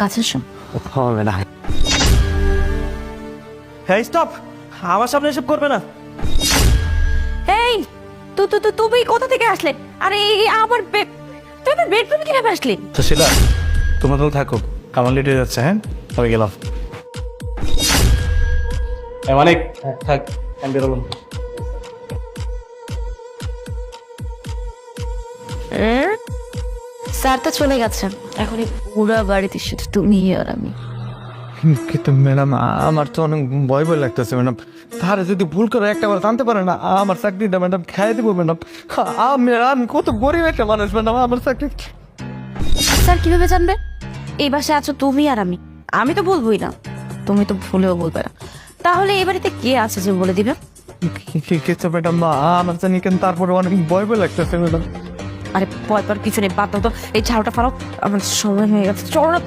কাছে এসো। হবে না। হ্যাঁ স্টপ, আমার সামনে এসব করবে না। এই তুমি কোথা থেকে আসলে? আরে আমার বেড, তুমি বেডরুমে কিভাবে আসলে? তো শিলা, তোমরা তো থাকো, আমার লেট হয়ে যাচ্ছে। হ্যাঁ, আমি গেলাম। মানিক, থাক, আমি বেরোলাম। স্যার তো চলে গেছেন, এখন এই পুরো বাড়িতে শুধু তুমি আর আমি। কিন্তু ম্যাডাম, আমার তো অনেক ভয় ভয় লাগতেছে ম্যাডাম। তারা যদি ভুল করে একটা বার জানতে পারে না আমার চাকরিটা ম্যাডাম খাই দেবো ম্যাডাম। আমি কত গরিব একটা মানুষ ম্যাডাম, আমার চাকরি। স্যার কিভাবে জানবে? এই বাসায় আছো তুমি আর আমি, আমি তো বলবোই না, তুমি তো ভুলেও বলবে না। তাহলে এই বাড়িতে কে আছে যে বলে দিবে? কিছু ম্যাডাম, আমার জানি কেন তারপরে অনেক ভয় ভয় লাগতেছে ম্যাডাম। আরে ভয় পাওয়ার কিছু নেই, বাদ দাও তো, এই ঝাড়ুটা ফালাও, আমার সময় হয়ে গেছে। চলো না,